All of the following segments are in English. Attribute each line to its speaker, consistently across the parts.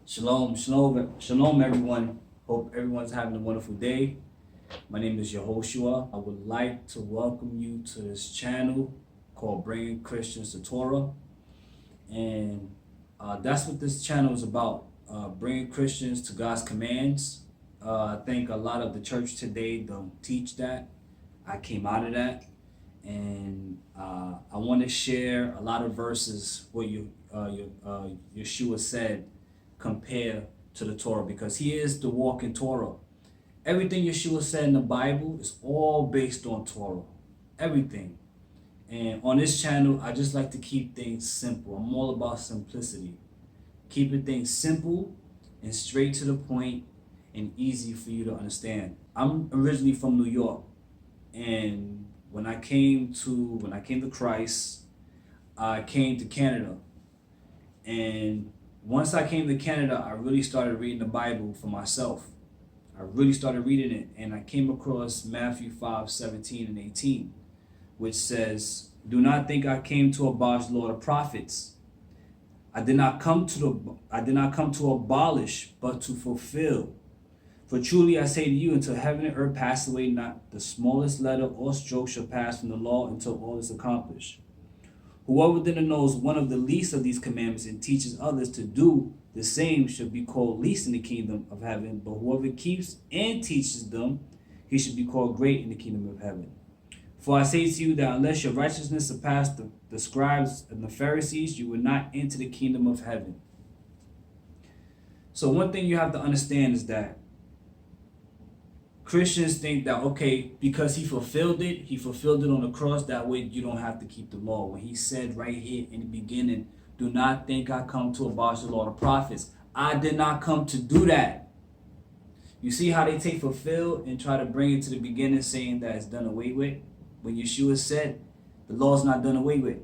Speaker 1: Shalom, everyone. Hope everyone's having a wonderful day. My name is Yeshua. I would like to welcome you to this channel called Bringing Christians to Torah. And that's what this channel is about, bringing Christians to God's commands. I think a lot of the church today don't teach that. I came out of that. And I want to share a lot of verses where Yeshua said, compare to the Torah, because he is the walking Torah. Everything Yeshua said in the Bible is all based on Torah. Everything. And on this channel, I just like to keep things simple. I'm all about simplicity. Keeping things simple and straight to the point and easy for you to understand. I'm originally from New York. And when I came to Christ, I came to Canada. And once I came to Canada, I really started reading the Bible for myself. I really started reading it, and I came across Matthew 5:17 and 18, which says, "Do not think I came to abolish the law of the prophets. I did not come to abolish, but to fulfill. For truly I say to you, until heaven and earth pass away, not the smallest letter or stroke shall pass from the law until all is accomplished. Whoever then knows one of the least of these commandments and teaches others to do the same shall be called least in the kingdom of heaven. But whoever keeps and teaches them, he should be called great in the kingdom of heaven. For I say to you that unless your righteousness surpass the scribes and the Pharisees, you will not enter the kingdom of heaven." So one thing you have to understand is that Christians think that, okay, because he fulfilled it on the cross, that way you don't have to keep the law. When he said right here in the beginning, "Do not think I come to abolish the law of the prophets." I did not come to do that. You see how they take fulfill and try to bring it to the beginning, saying that it's done away with, when Yeshua said the law is not done away with.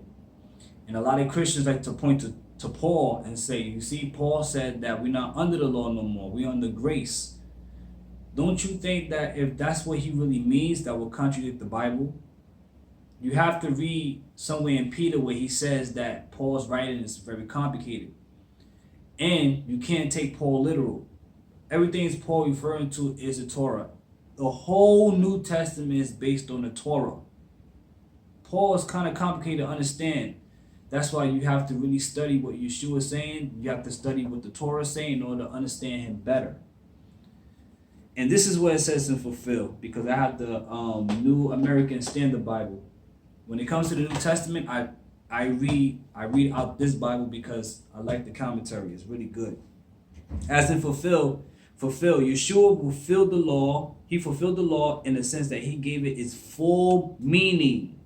Speaker 1: And a lot of Christians like to point to Paul and say, you see, Paul said that we're not under the law no more, we're under grace. Don't you think that if that's what he really means, that will contradict the Bible? You have to read somewhere in Peter where he says that Paul's writing is very complicated. And you can't take Paul literal. Everything Paul referring to is the Torah. The whole New Testament is based on the Torah. Paul is kind of complicated to understand. That's why you have to really study what Yeshua is saying. You have to study what the Torah is saying in order to understand him better. And this is what it says in fulfill, because I have the New American Standard Bible. When it comes to the New Testament, I read out this Bible because I like the commentary. It's really good. As in fulfill, Yeshua fulfilled the law. He fulfilled the law in the sense that he gave it its full meaning.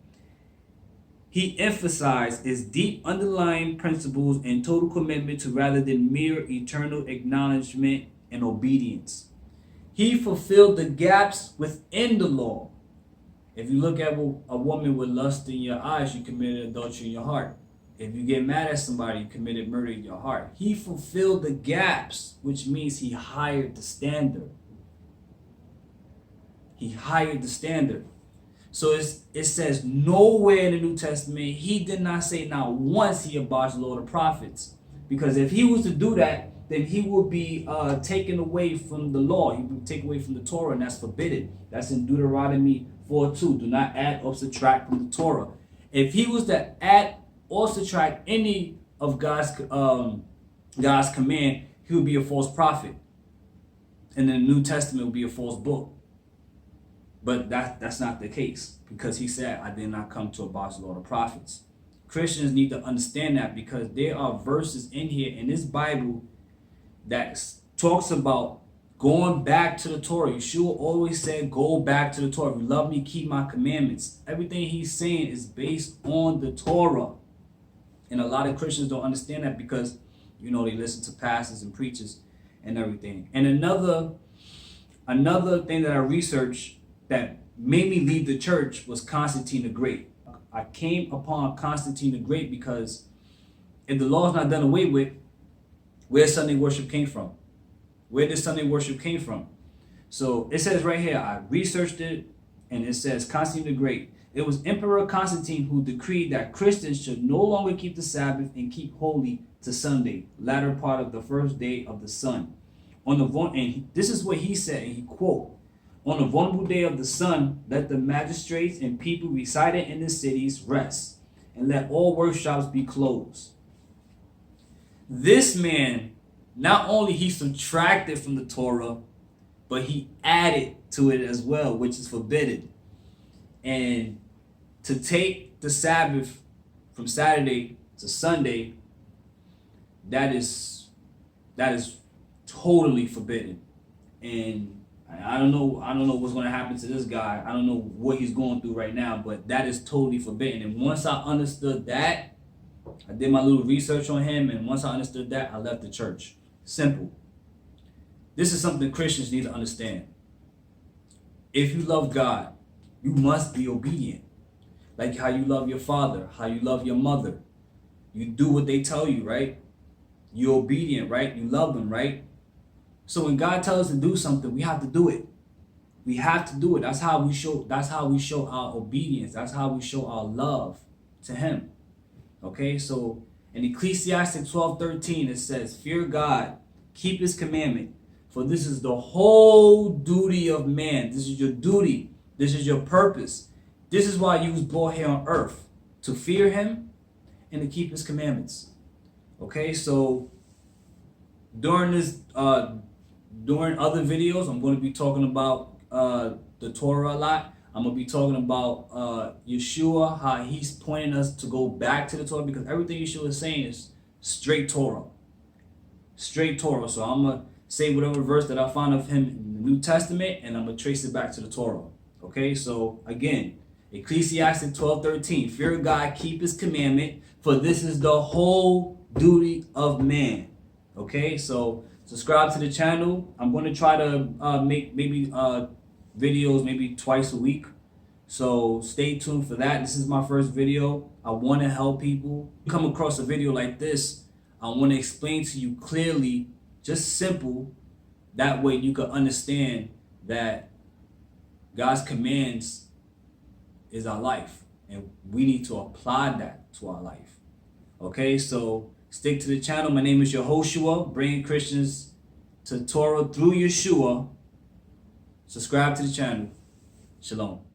Speaker 1: He emphasized its deep underlying principles and total commitment to rather than mere eternal acknowledgement and obedience. He fulfilled the gaps within the law. If you look at a woman with lust in your eyes, you committed adultery in your heart. If you get mad at somebody, you committed murder in your heart. He fulfilled the gaps, which means he hired the standard. He hired the standard. So it says nowhere in the New Testament, he did not say not once he abolished the law of the prophets. Because if he was to do that, then he will be taken away from the law. He will take away from the Torah, and that's forbidden. That's in Deuteronomy 4:2. Do not add or subtract from the Torah. If he was to add or subtract any of God's command, he would be a false prophet. And the New Testament would be a false book. But that's not the case, because he said, "I did not come to abolish the law of the prophets." Christians need to understand that, because there are verses in here in this Bible that talks about going back to the Torah. Yeshua always said, go back to the Torah. If you love me, keep my commandments. Everything he's saying is based on the Torah. And a lot of Christians don't understand that because, they listen to pastors and preachers and everything. And another thing that I researched that made me leave the church was Constantine the Great. I came upon Constantine the Great because if the law is not done away with, where Sunday worship came from. Where did Sunday worship came from? So it says right here, I researched it, and it says Constantine the Great. It was Emperor Constantine who decreed that Christians should no longer keep the Sabbath and keep holy to Sunday, latter part of the first day of the sun. This is what he said, and he quote, on the vulnerable day of the sun, let the magistrates and people residing in the cities rest, and let all workshops be closed. This man, not only he subtracted from the Torah, but he added to it as well, which is forbidden. And to take the Sabbath from Saturday to Sunday, that is totally forbidden. And I don't know what's going to happen to this guy. I don't know what he's going through right now, but that is totally forbidden. And once I understood that, I did my little research on him, and once I understood that, I left the church. Simple. This is something Christians need to understand. If you love God, you must be obedient. Like how you love your father, how you love your mother. You do what they tell you, right? You're obedient, right? You love them, right? So when God tells us to do something, we have to do it. We have to do it. That's how we show our obedience. That's how we show our love to him. Okay, so in Ecclesiastes 12:13, it says, fear God, keep his commandment, for this is the whole duty of man. This is your duty. This is your purpose. This is why you was brought here on earth, to fear him and to keep his commandments. Okay, so during other videos, I'm going to be talking about the Torah a lot. I'm going to be talking about Yeshua, how he's pointing us to go back to the Torah, because everything Yeshua is saying is straight Torah. Straight Torah. So I'm going to say whatever verse that I find of him in the New Testament, and I'm going to trace it back to the Torah. Okay, so again, Ecclesiastes 12:13, fear God, keep his commandment, for this is the whole duty of man. Okay, so subscribe to the channel. I'm going to try to make maybe videos maybe twice a week. So stay tuned for that. This is my first video. I want to help people. Come across a video like this, I want to explain to you clearly, just simple. That way you can understand that God's commands is our life, and we need to apply that to our life. Okay, so stick to the channel. My name is Yehoshua, bringing Christians to Torah through Yeshua. Subscribe to the channel. Shalom.